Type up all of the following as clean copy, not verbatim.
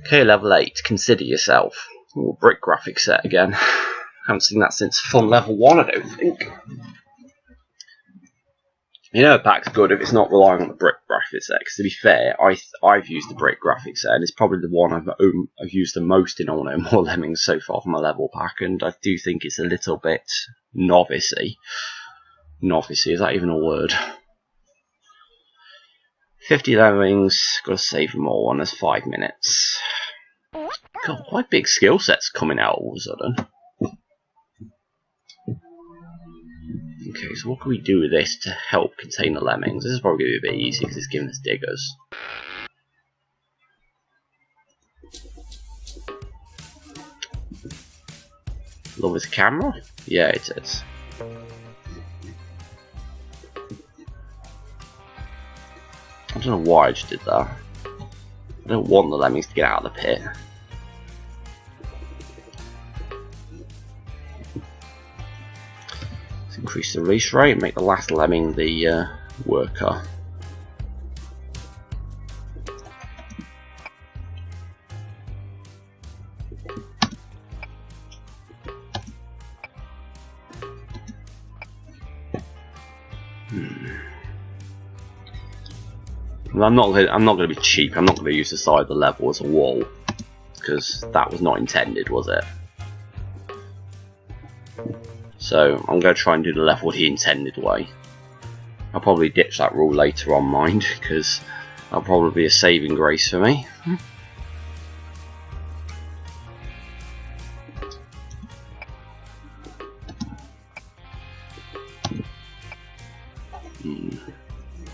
Okay, level 8, consider yourself. Ooh, brick graphic set again. Haven't seen that since fun level 1, I don't think. You know, a pack's good if it's not relying on the brick graphic set, because to be fair, I've used the brick graphic set, and it's probably the one I've used the most in all No More Lemmings so far from my level pack, and I do think it's a little bit novice-y. Novice-y, is that even a word? 50 Lemmings, gotta save them all, and there's 5 minutes. God, quite big skill sets coming out all of a sudden. Okay, so what can we do with this to help contain the Lemmings? This is probably going to be a bit easy because it's giving us diggers. Love his camera? Yeah, it is. I don't know why I just did that. I don't want the Lemmings to get out of the pit. Increase the release rate and make the last lemming the worker. Well, I'm not going to be cheap. I'm not going to use the side of the level as a wall because that was not intended, was it? So I'm going to try and do the level the intended way. I'll probably ditch that rule later on, mind, because that'll probably be a saving grace for me.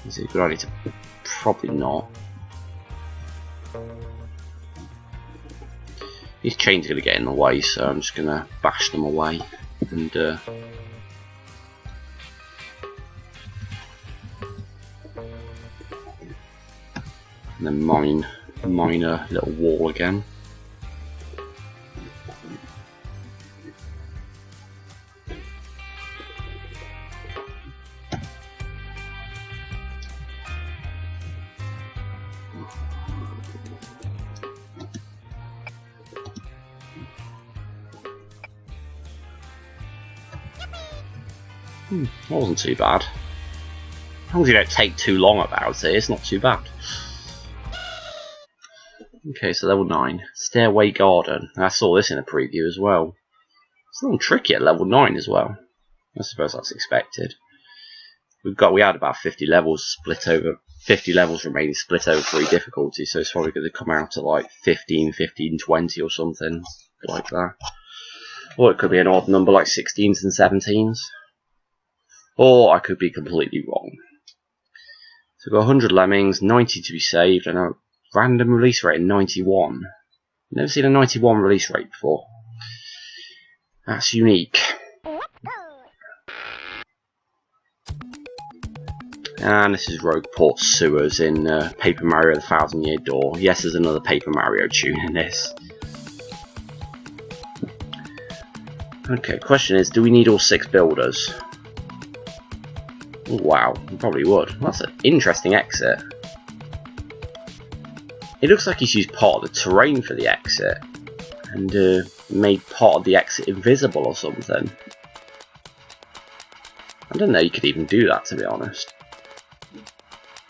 Is it a good idea to? Probably not. These chains are going to get in the way, so I'm just going to bash them away. And then mine a little wall again. That wasn't too bad. As long as you don't take too long about it, it's not too bad. Okay, so level 9. Stairway Garden. I saw this in a preview as well. It's a little tricky at level 9 as well. I suppose that's expected. We had about 50 levels split over 50 levels remaining split over 3 difficulties, so it's probably going to come out at like 15, 15, 20 or something like that. Or it could be an odd number like 16s and 17s. Or I could be completely wrong. So we've got 100 lemmings, 90 to be saved, and a random release rate of 91. Never seen a 91 release rate before. That's unique. And this is Rogueport Sewers in Paper Mario the 1000-Year Door. Yes, there's another Paper Mario tune in this. Okay, question is, do we need all 6 builders? Oh, wow, we probably would. Well, that's an interesting exit. It looks like he's used part of the terrain for the exit and made part of the exit invisible or something. I don't know you could even do that, to be honest.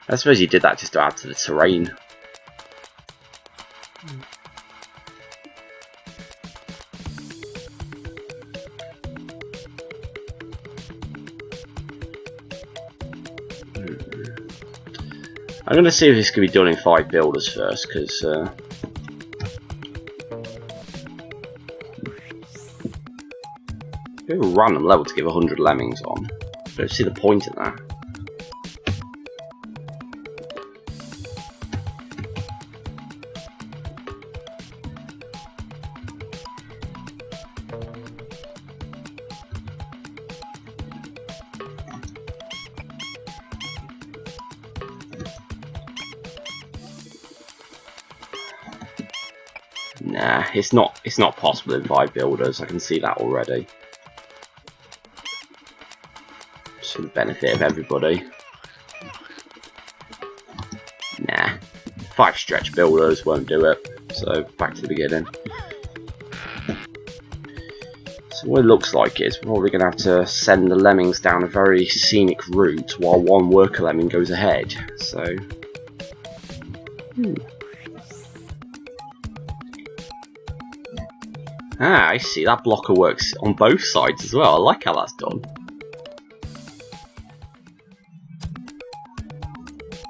I suppose he did that just to add to the terrain. I'm going to see if this can be done in 5 builders first, because we have a random level to give 100 lemmings on. I don't see the point in that. Nah, it's not possible in 5 builders. I can see that already. Just for the benefit of everybody. Nah. 5 stretch builders won't do it, so back to the beginning. So what it looks like is we're probably going to have to send the Lemmings down a very scenic route while one worker lemming goes ahead. So, Ah, I see, that blocker works on both sides as well. I like how that's done.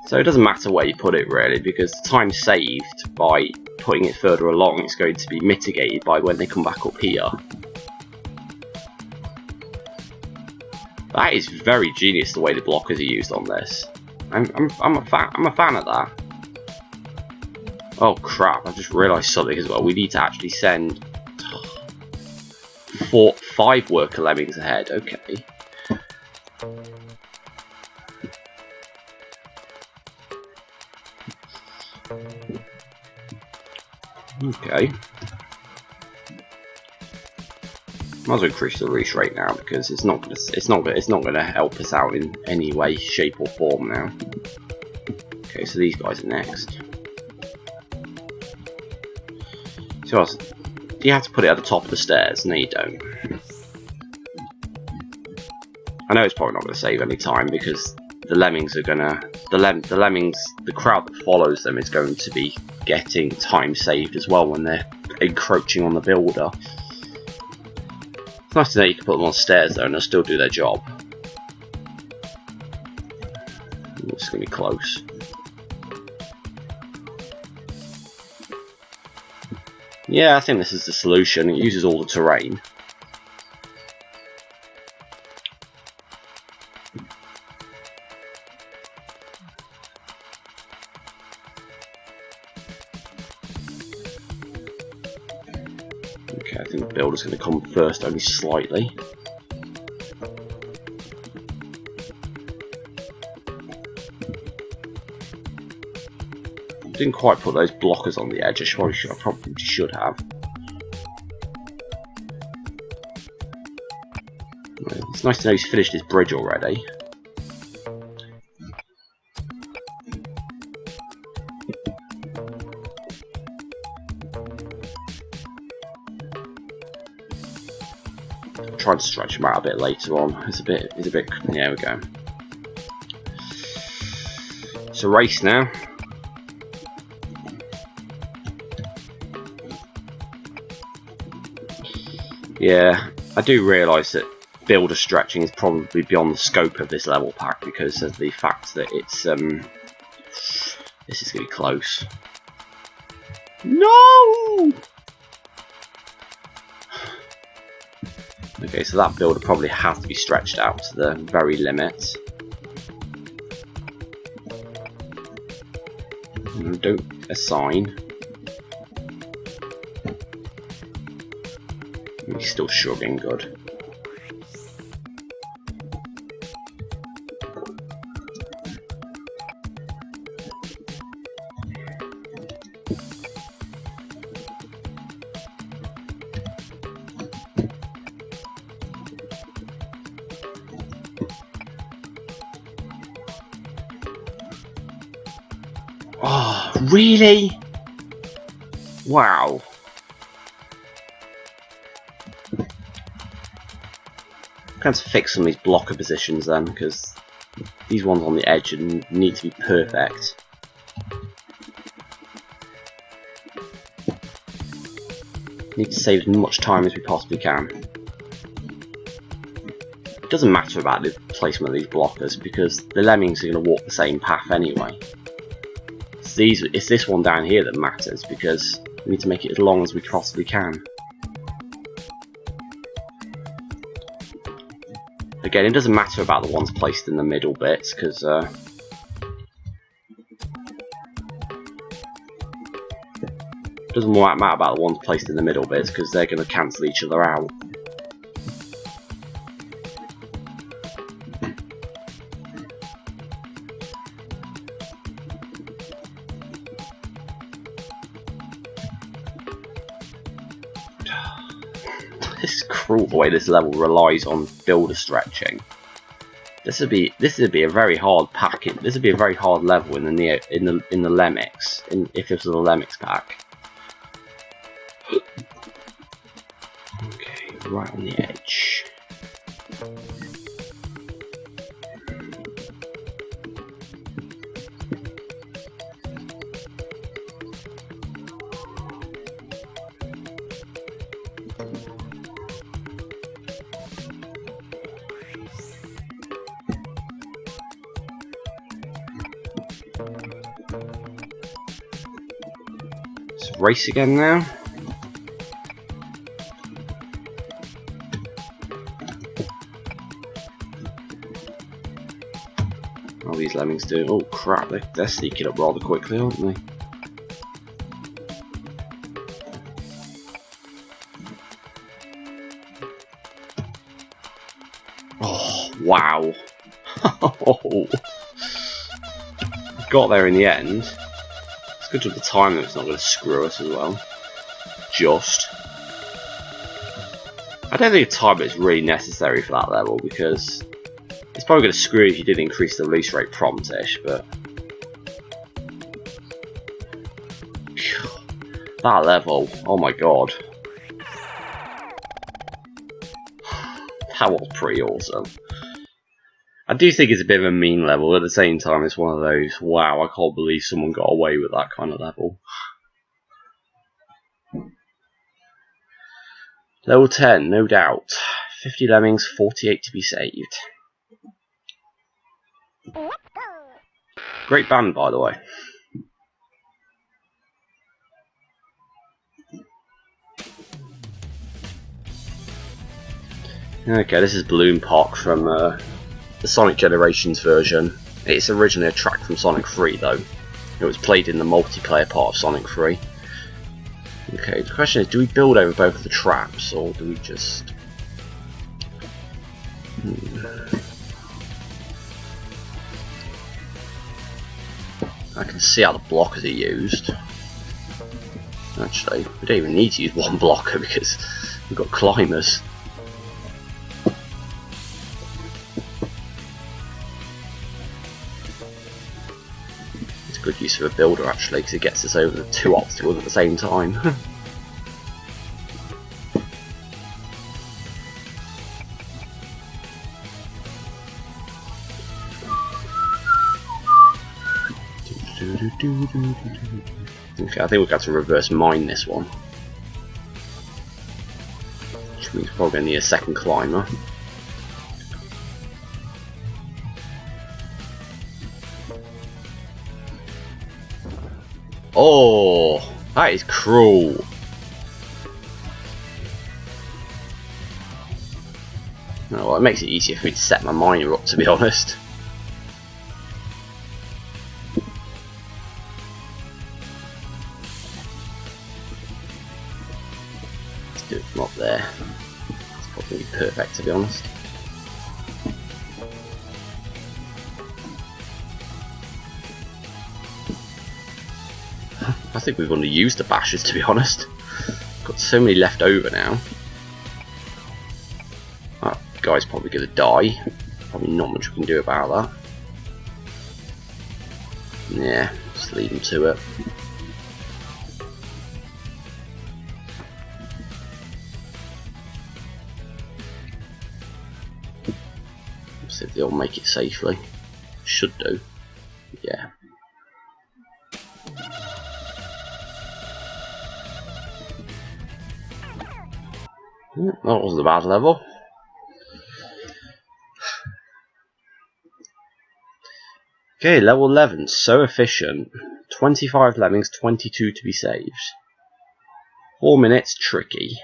So it doesn't matter where you put it really, because the time saved by putting it further along is going to be mitigated by when they come back up here. That is very genius the way the blockers are used on this. I'm a fan of that. Oh crap, I've just realised something as well. We need to actually send 5 worker lemmings ahead, okay. Okay. Might as well increase the reach rate now because it's not gonna help us out in any way, shape or form now. Okay, so these guys are next. So do you have to put it at the top of the stairs? No, you don't. I know it's probably not going to save any time because the lemmings are gonna the crowd that follows them is going to be getting time saved as well when they're encroaching on the builder. It's nice to know you can put them on stairs though and they'll still do their job. It's going to be close. Yeah, I think this is the solution. It uses all the terrain. Okay, I think the builder's going to come first, only slightly. Didn't quite put those blockers on the edge. I probably should have. It's nice to know he's finished his bridge already. I'll try to stretch him out a bit later on. It's a bit. There we go. It's a race now. Yeah, I do realise that builder stretching is probably beyond the scope of this level pack because of the fact that it's this is going to be close. No! Okay, so that builder probably has to be stretched out to the very limit. Don't assign. He's still shrugging, good. Oh, really? Wow. I'm going to fix some of these blocker positions then, because these ones on the edge need to be perfect. Need to save as much time as we possibly can. It doesn't matter about the placement of these blockers because the lemmings are going to walk the same path anyway. It's this one down here that matters because we need to make it as long as we possibly can. Again, it doesn't matter about the ones placed in the middle bits because it doesn't matter about the ones placed in the middle bits because they're going to cancel each other out. This is cruel the way this level relies on builder stretching. This would be a very hard packet. This would be a very hard level in the Lemmings. if this was a Lemmings pack. Okay, right on the edge. Let's race again now. All these Lemmings do. Oh crap, they're sneaking up rather quickly, aren't they? Oh, wow. Got there in the end. It's good with the time that it's not going to screw us as well. Just. I don't think a timer is really necessary for that level because it's probably going to screw you if you did increase the release rate prompt-ish, but that level, oh my god. That was pretty awesome. I do think it's a bit of a mean level, at the same time it's one of those, wow, I can't believe someone got away with that kind of level. Level 10, no doubt. 50 Lemmings, 48 to be saved. Great band, by the way. Okay, this is Balloon Park from the Sonic Generations version. It's originally a track from Sonic 3 though. It was played in the multiplayer part of Sonic 3. Okay, the question is, do we build over both of the traps, or do we just... I can see how the blockers are used. Actually, we don't even need to use one blocker because we've got climbers. It's a good use of a builder actually, because it gets us over the two obstacles at the same time. Okay, I think we've got to reverse mine this one. Which means we're probably going to need a second climber. Oh, that is cruel. Oh, well, it makes it easier for me to set my miner up, to be honest. Do it from up there. It's probably perfect, to be honest. I think we've only used the bashes, to be honest. Got so many left over now. That guy's probably going to die. Probably not much we can do about that. Yeah, just leave him to it. See if they'll make it safely. Should do. Yeah. That wasn't a bad level. Okay, level 11. So efficient. 25 Lemmings, 22 to be saved. 4 minutes, tricky.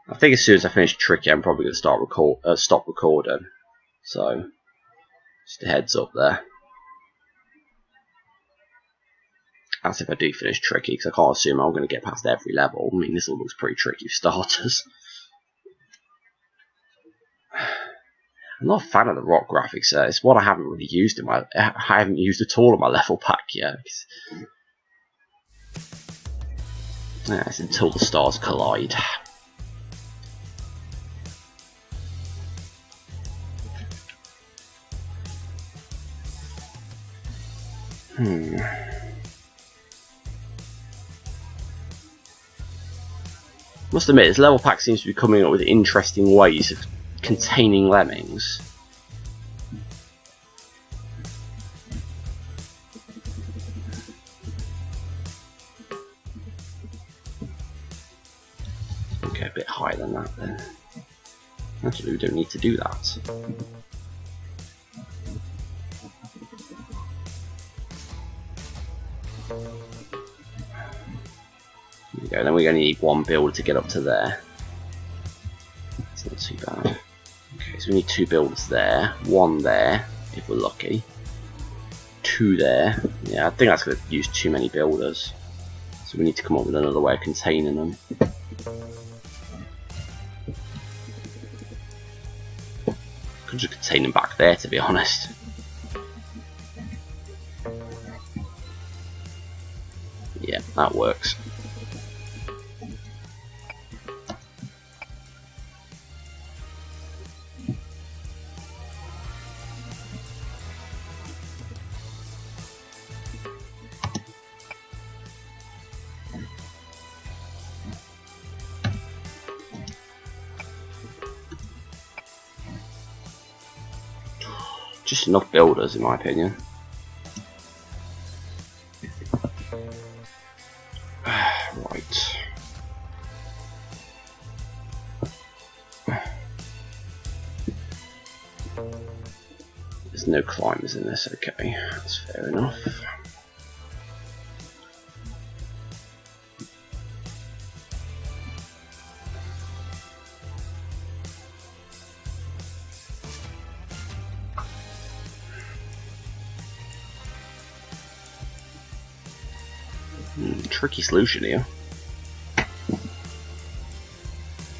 I think as soon as I finish tricky, I'm probably going to stop recording. So, just a heads up there. That's if I do finish tricky, because I can't assume I'm going to get past every level. I mean, this all looks pretty tricky for starters. I'm not a fan of the rock graphics. It's what I haven't really used in my. I haven't used at all in my level pack yet. Yeah, it's until the stars collide. Must admit, this level pack seems to be coming up with interesting ways of containing lemmings. Okay, a bit higher than that then. Actually, we don't need to do that. There we go, then we're going to need one builder to get up to there. It's not too bad. Okay, so we need 2 builders there, 1 there, if we're lucky. 2 there. Yeah, I think that's going to use too many builders. So we need to come up with another way of containing them. Could just contain them back there, to be honest. Yeah, that works. Just enough builders, in my opinion. Right. There's no climbers in this, okay. That's fair enough. Tricky solution here.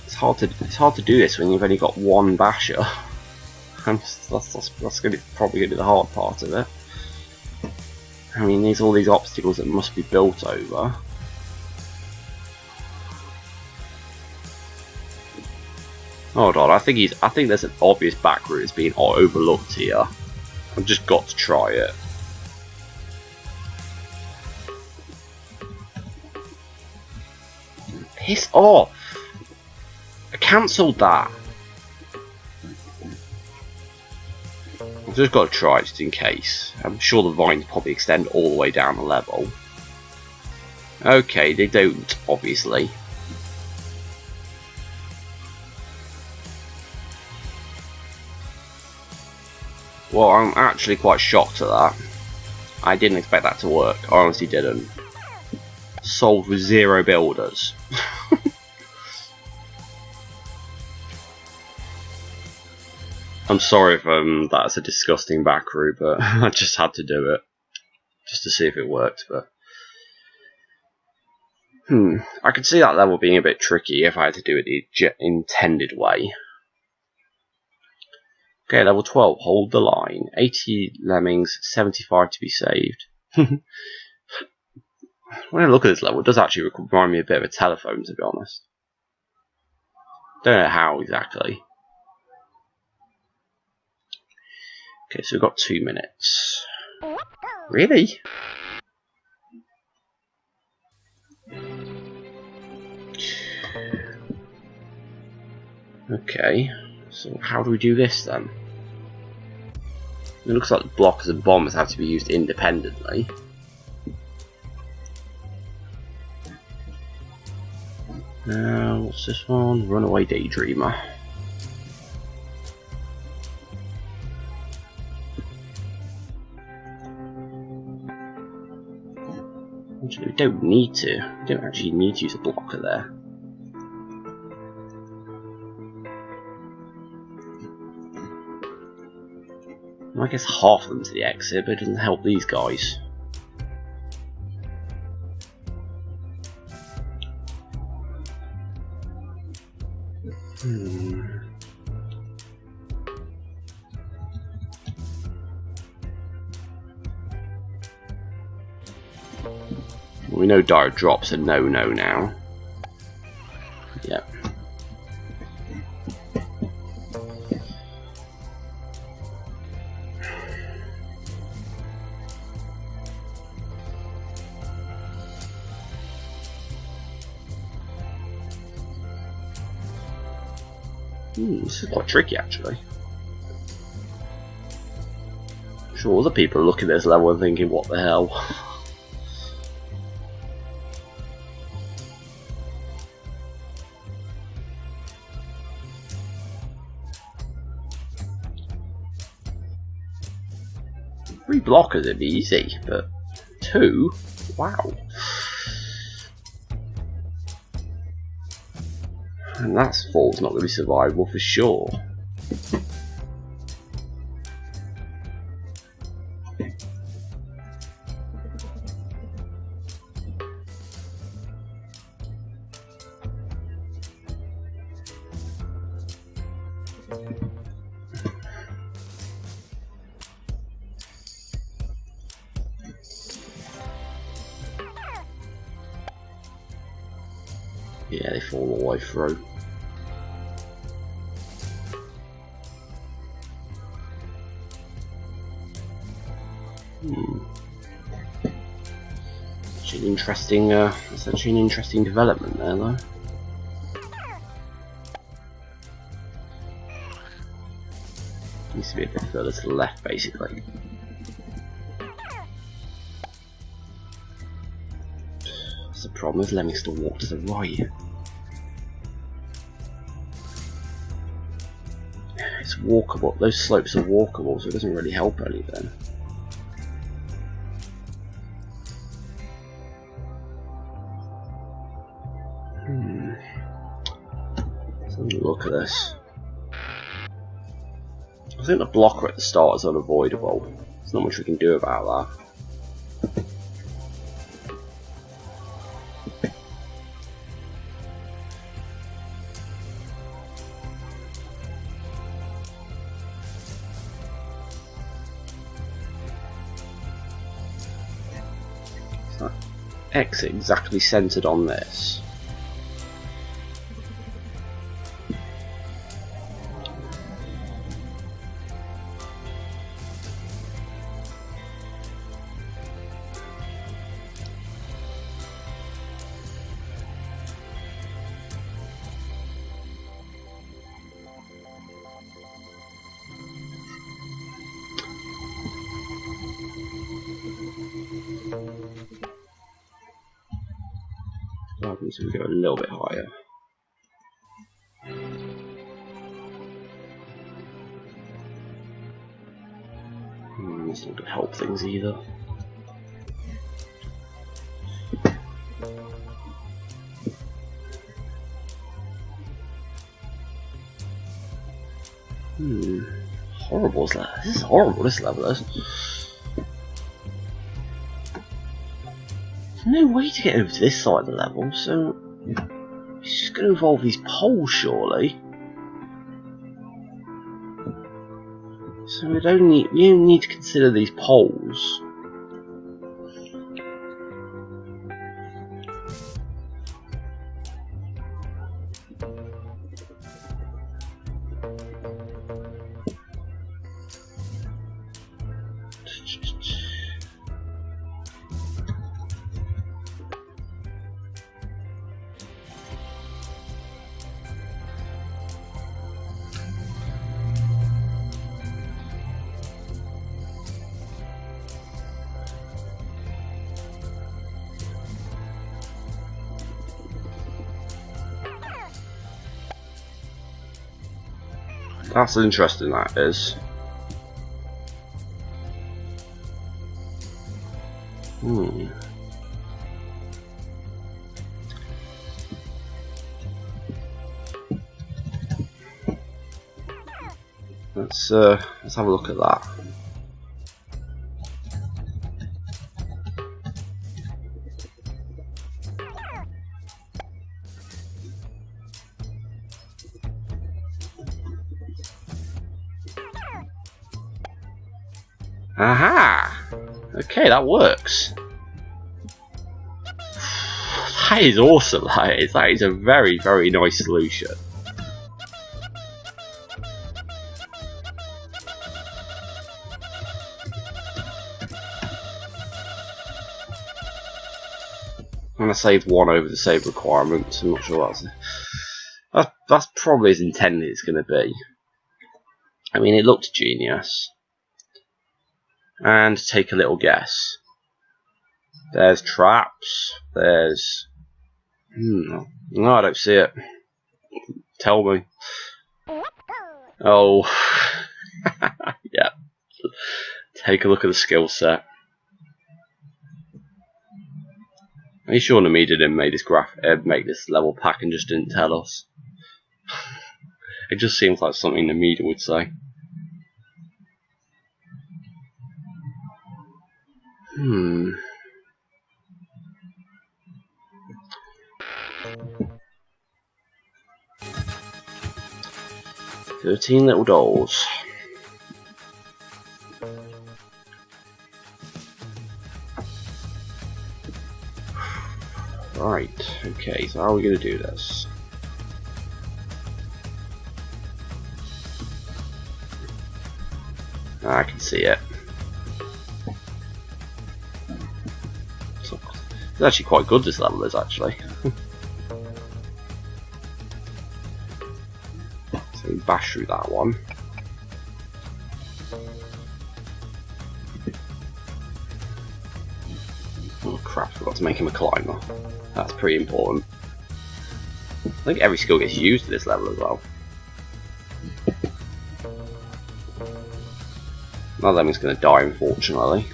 It's hard to do this when you've only got 1 basher. That's probably going to be the hard part of it. I mean, there's all these obstacles that must be built over. Hold on, I think there's an obvious back route that's being overlooked here. I've just got to try it. Piss off! I cancelled that. I've just got to try just in case. I'm sure the vines probably extend all the way down the level. Okay, they don't, obviously. Well, I'm actually quite shocked at that. I didn't expect that to work. I honestly didn't. Solved with 0 builders. I'm sorry if that's a disgusting back route, but I just had to do it just to see if it worked. But I could see that level being a bit tricky if I had to do it the intended way. Okay, level 12, hold the line. 80 lemmings, 75 to be saved. When I look at this level, it does actually remind me a bit of a telephone, to be honest. Don't know how exactly. Okay, so we've got 2 minutes. Really? Okay, so how do we do this then? It looks like the blockers and bombs have to be used independently. Now, what's this one? Runaway Daydreamer. Actually, we don't need to. We don't actually need to use a blocker there. I guess half of them to the exit, but it doesn't help these guys. We know direct drops are no-no now. Yep. This is quite tricky actually. I'm sure other people are looking at this level and thinking, what the hell? Three blockers would be easy, but 2? Wow. And that fall's not going to be survivable for sure. Yeah, they fall all the way through. That's actually an interesting development there, though. Needs to be a bit further to the left, basically. That's the problem, is Lemmings still walk to the right. It's walkable, those slopes are walkable, so it doesn't really help anything. Let's have a look at this. I think the blocker at the start is unavoidable. There's not much we can do about that. Exit exactly centered on this. So we go a little bit higher. It's not going to help things either. Horrible, is that? This is horrible, this level is. There's no way to get over to this side of the level, so it's just going to involve these poles, surely. So we only need to consider these poles. That's interesting, that is. Let's have a look at that. Aha! Okay, that works. That is awesome, that is. That is a very, very nice solution. I'm going to save one over the save requirements. I'm not sure that's probably as intended it's going to be. I mean, it looked genius. And take a little guess. There's traps. There's... no, I don't see it. Tell me. Oh. Yeah. Take a look at the skill set. Are you sure Namida didn't make this level pack and just didn't tell us? It just seems like something Namida would say. 13 little dolls. Right, okay, so how are we going to do this? I can see it. It's actually quite good, this level is, actually. So we bash through that one. Oh crap, I forgot to make him a climber. That's pretty important. I think every skill gets used at this level as well. Now Lemming's going to die, unfortunately.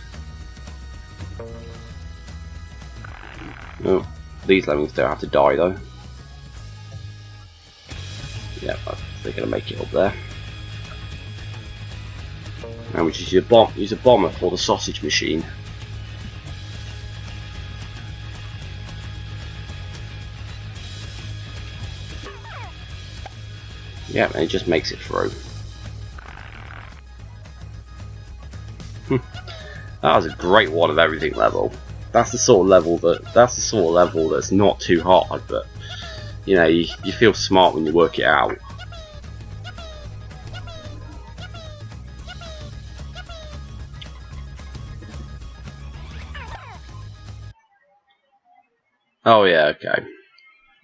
Oh, these Lemmings don't have to die though. Yeah, they're going to make it up there. Now we just use a bomber for the sausage machine. Yeah, and it just makes it through. That was a great one of everything level. That's the sort of level that's not too hard, but you know, you feel smart when you work it out. Oh yeah, okay.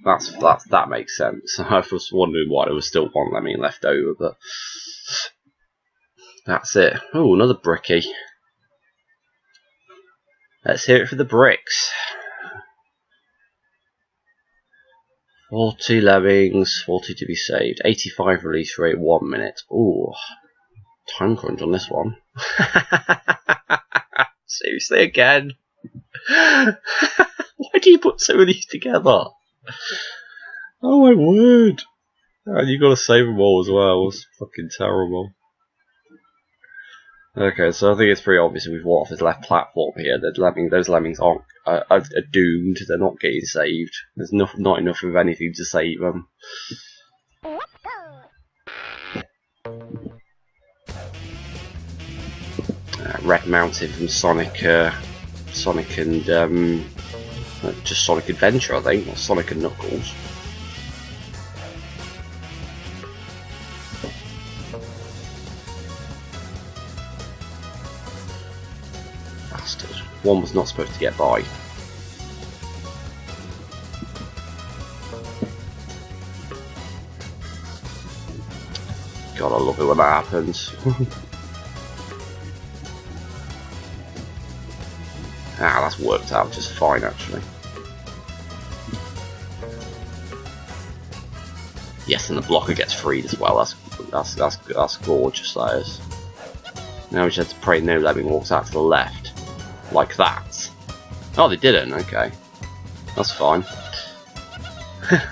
That makes sense. I was wondering why there was still one lemming left over, but that's it. Oh, another bricky. Let's hear it for the bricks. 40 lemmings, 40 to be saved, 85 release rate, 1 minute. Ooh, time crunch on this one. Seriously again? Why do you put so many together? Oh my word! And you gotta save them all as well. It's fucking terrible. Okay, so I think it's pretty obvious with what off his left platform here that those lemmings are doomed. They're not getting saved. There's not enough of anything to save them. Red Mountain from Sonic and just Sonic Adventure, I think, or Sonic and Knuckles. Bastard. One was not supposed to get by. God, I love it when that happens. Ah, that's worked out just fine, actually. Yes, and the blocker gets freed as well. That's gorgeous. That is. Now we just have to pray no lemming walks out to the left, like that. Oh, they didn't. Okay, that's fine.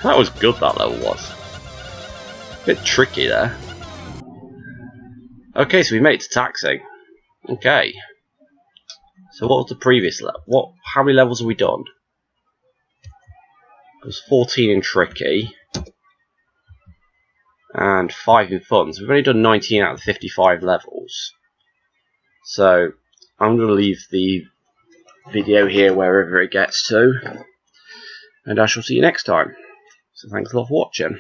That was good. That level was a bit tricky there. Okay, so we made it to taxing. Okay. So what was the previous level? How many levels have we done? It was 14 in tricky and 5 in fun. So we've only done 19 out of 55 levels. So I'm going to leave the video here wherever it gets to, and I shall see you next time. So thanks a lot for watching.